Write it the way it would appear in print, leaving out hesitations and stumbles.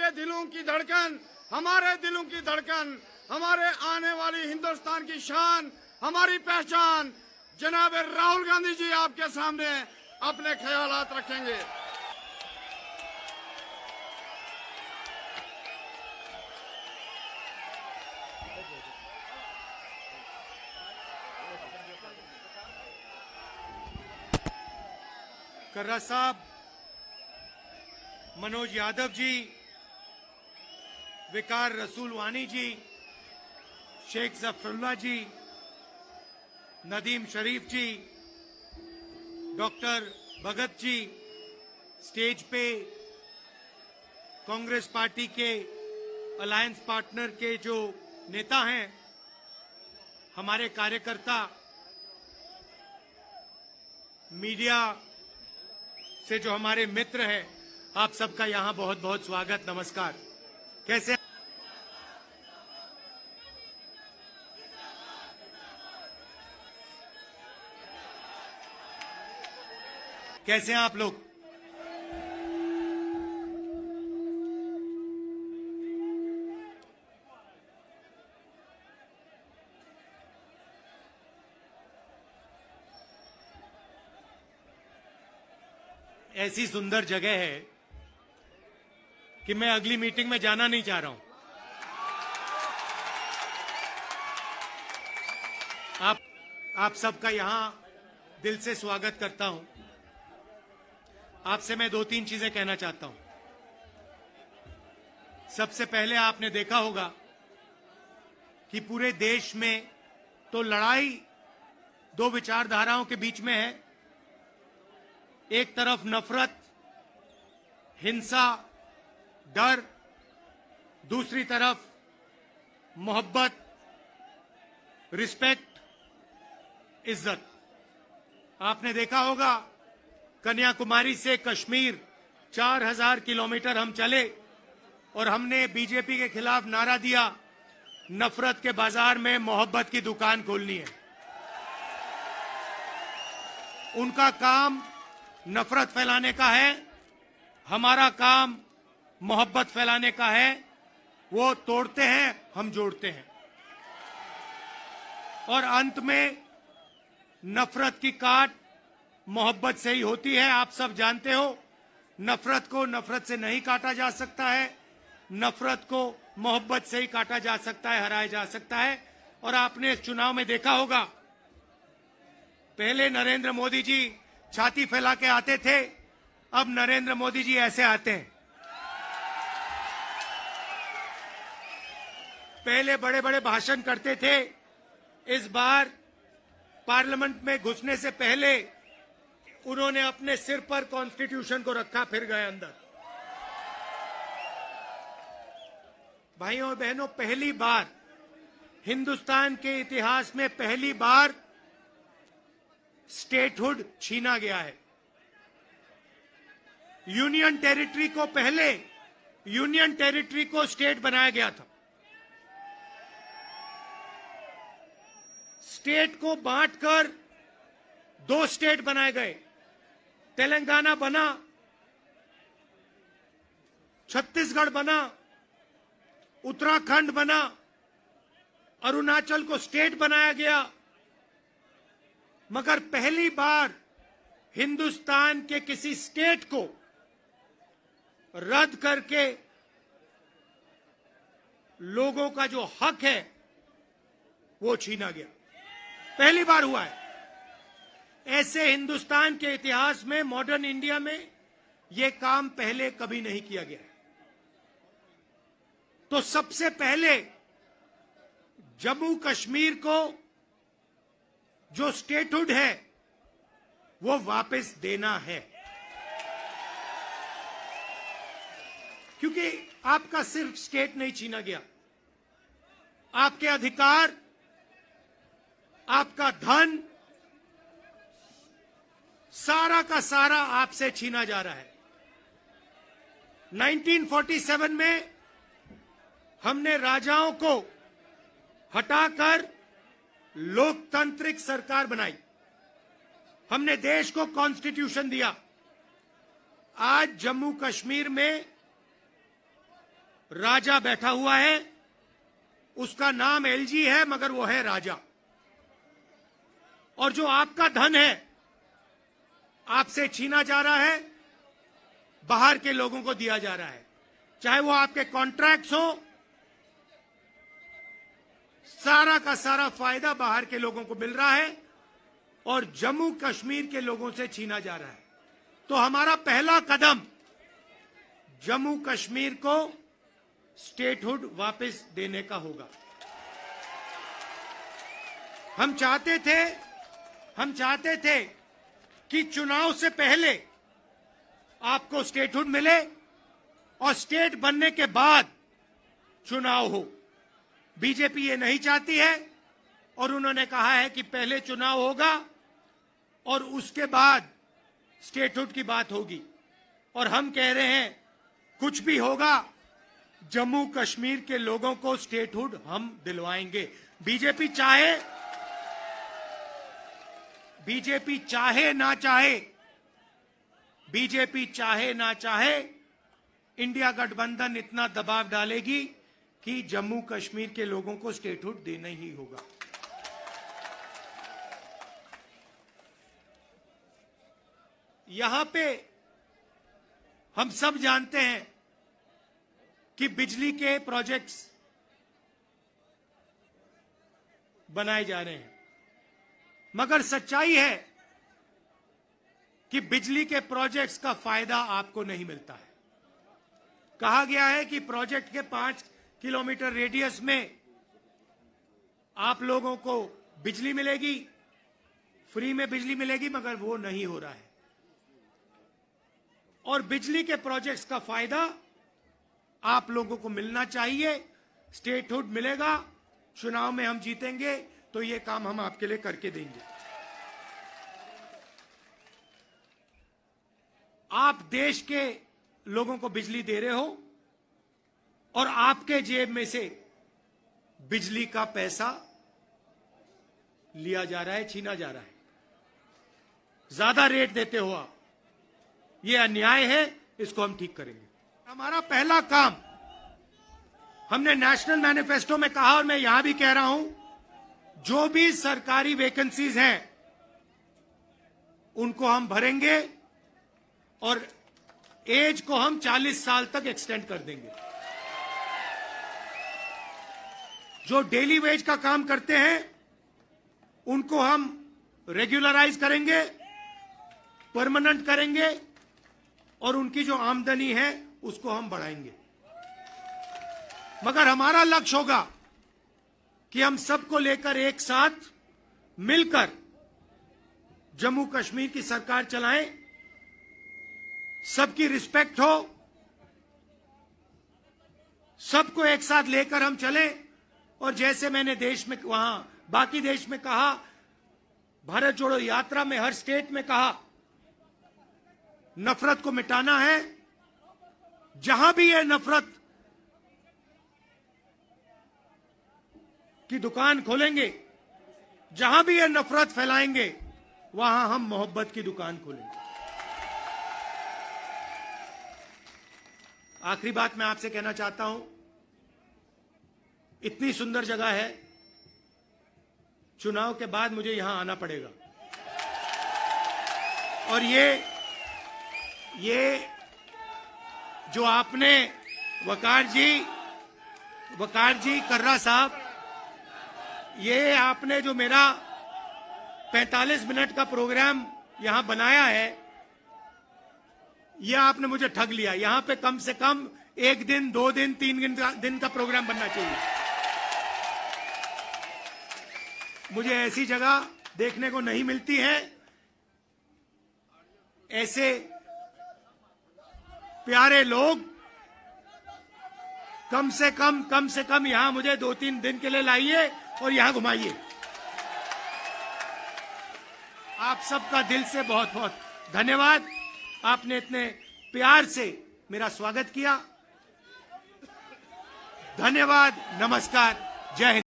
हमारे दिलों की धड़कन, हमारे दिलों की धड़कन, हमारे आने वाली हिंदुस्तान की शान, हमारी पहचान। जनाब राहुल गांधी जी आपके सामने अपने ख्यालात रखेंगे। कर्रा साहब, मनोज यादव जी, विकार रसूल वानी जी, शेख जफरुल्ला जी, नदीम शरीफ जी, डॉक्टर भगत जी, स्टेज पे कांग्रेस पार्टी के अलायंस पार्टनर के जो नेता हैं, हमारे कार्यकर्ता, मीडिया से जो हमारे मित्र हैं, आप सबका यहां बहुत बहुत स्वागत, नमस्कार। कैसे कैसे हैं आप लोग? ऐसी सुंदर जगह है कि मैं अगली मीटिंग में जाना नहीं चाह रहा हूं। आप सबका यहां दिल से स्वागत करता हूं। आपसे मैं 2-3 चीजें कहना चाहता हूं। सबसे पहले आपने देखा होगा कि पूरे देश में तो लड़ाई दो विचारधाराओं के बीच में है। एक तरफ नफरत, हिंसा, डर, दूसरी तरफ मोहब्बत, रिस्पेक्ट, इज्जत। आपने देखा होगा कन्याकुमारी से कश्मीर 4000 किलोमीटर हम चले और हमने बीजेपी के खिलाफ नारा दिया, नफरत के बाजार में मोहब्बत की दुकान खोलनी है। उनका काम नफरत फैलाने का है, हमारा काम मोहब्बत फैलाने का है। वो तोड़ते हैं, हम जोड़ते हैं, और अंत में नफरत की काट मोहब्बत से ही होती है। आप सब जानते हो, नफरत को नफरत से नहीं काटा जा सकता है, नफरत को मोहब्बत से ही काटा जा सकता है, हराया जा सकता है। और आपने इस चुनाव में देखा होगा, पहले नरेंद्र मोदी जी छाती फैला के आते थे, अब नरेंद्र मोदी जी ऐसे आते हैं। पहले बड़े बड़े भाषण करते थे, इस बार पार्लियामेंट में घुसने से पहले उन्होंने अपने सिर पर कॉन्स्टिट्यूशन को रखा, फिर गए अंदर। भाइयों और बहनों, पहली बार हिंदुस्तान के इतिहास में पहली बार स्टेटहुड छीना गया है। यूनियन टेरिटरी को पहले यूनियन टेरिटरी को स्टेट बनाया गया था। स्टेट को बांटकर 2 स्टेट बनाए गए। तेलंगाना बना, छत्तीसगढ़ बना, उत्तराखंड बना, अरुणाचल को स्टेट बनाया गया। मगर पहली बार हिंदुस्तान के किसी स्टेट को रद्द करके लोगों का जो हक है वो छीना गया। पहली बार हुआ है। ऐसे हिंदुस्तान के इतिहास में, मॉडर्न इंडिया में यह काम पहले कभी नहीं किया गया है। तो सबसे पहले जम्मू कश्मीर को जो स्टेटहुड है वो वापस देना है, क्योंकि आपका सिर्फ स्टेट नहीं छीना गया, आपके अधिकार, आपका धन, सारा का सारा आपसे छीना जा रहा है। 1947 में हमने राजाओं को हटाकर लोकतांत्रिक सरकार बनाई, हमने देश को कॉन्स्टिट्यूशन दिया। आज जम्मू कश्मीर में राजा बैठा हुआ है, उसका नाम एलजी है मगर वो है राजा। और जो आपका धन है आपसे छीना जा रहा है, बाहर के लोगों को दिया जा रहा है, चाहे वो आपके कॉन्ट्रैक्ट्स हो, सारा का सारा फायदा बाहर के लोगों को मिल रहा है और जम्मू कश्मीर के लोगों से छीना जा रहा है। तो हमारा पहला कदम जम्मू कश्मीर को स्टेटहुड वापस देने का होगा। हम चाहते थे कि चुनाव से पहले आपको स्टेटहुड मिले और स्टेट बनने के बाद चुनाव हो। बीजेपी ये नहीं चाहती है और उन्होंने कहा है कि पहले चुनाव होगा और उसके बाद स्टेटहुड की बात होगी। और हम कह रहे हैं कुछ भी होगा, जम्मू कश्मीर के लोगों को स्टेटहुड हम दिलवाएंगे। बीजेपी चाहे ना चाहे, इंडिया गठबंधन इतना दबाव डालेगी कि जम्मू कश्मीर के लोगों को स्टेटहुड देना ही होगा। यहां पे हम सब जानते हैं कि बिजली के प्रोजेक्ट्स बनाए जा रहे हैं, मगर सच्चाई है कि बिजली के प्रोजेक्ट्स का फायदा आपको नहीं मिलता है। कहा गया है कि प्रोजेक्ट के 5 किलोमीटर रेडियस में आप लोगों को बिजली मिलेगी, फ्री में बिजली मिलेगी, मगर वो नहीं हो रहा है। और बिजली के प्रोजेक्ट्स का फायदा आप लोगों को मिलना चाहिए। स्टेटहुड मिलेगा, चुनाव में हम जीतेंगे तो ये काम हम आपके लिए करके देंगे। आप देश के लोगों को बिजली दे रहे हो और आपके जेब में से बिजली का पैसा लिया जा रहा है, छीना जा रहा है, ज्यादा रेट देते हो आप। ये अन्याय है, इसको हम ठीक करेंगे। हमारा पहला काम, हमने नेशनल मैनिफेस्टो में कहा और मैं यहां भी कह रहा हूं, जो भी सरकारी वैकेंसीज हैं उनको हम भरेंगे और एज को हम 40 साल तक एक्सटेंड कर देंगे। जो डेली वेज का काम करते हैं उनको हम रेगुलराइज करेंगे, परमानेंट करेंगे और उनकी जो आमदनी है उसको हम बढ़ाएंगे। मगर हमारा लक्ष्य होगा कि हम सबको लेकर एक साथ मिलकर जम्मू कश्मीर की सरकार चलाएं, सबकी रिस्पेक्ट हो, सबको एक साथ लेकर हम चलें। और जैसे मैंने देश में वहां बाकी देश में कहा, भारत जोड़ो यात्रा में हर स्टेट में कहा, नफरत को मिटाना है। जहां भी ये नफरत की दुकान खोलेंगे, जहां भी ये नफरत फैलाएंगे, वहां हम मोहब्बत की दुकान खोलेंगे। आखिरी बात मैं आपसे कहना चाहता हूं, इतनी सुंदर जगह है, चुनाव के बाद मुझे यहां आना पड़ेगा। और ये जो आपने वकार जी कर्रा साहब, ये आपने जो मेरा 45 मिनट का प्रोग्राम यहां बनाया है, ये आपने मुझे ठग लिया। यहां पे कम से कम 1 दिन, 2 दिन, 3 दिन का प्रोग्राम बनना चाहिए। मुझे ऐसी जगह देखने को नहीं मिलती है। ऐसे प्यारे लोग कम से कम यहां मुझे 2-3 दिन के लिए लाइए और यहां घुमाइए। आप सबका दिल से बहुत बहुत धन्यवाद। आपने इतने प्यार से मेरा स्वागत किया। धन्यवाद, नमस्कार, जय हिंद।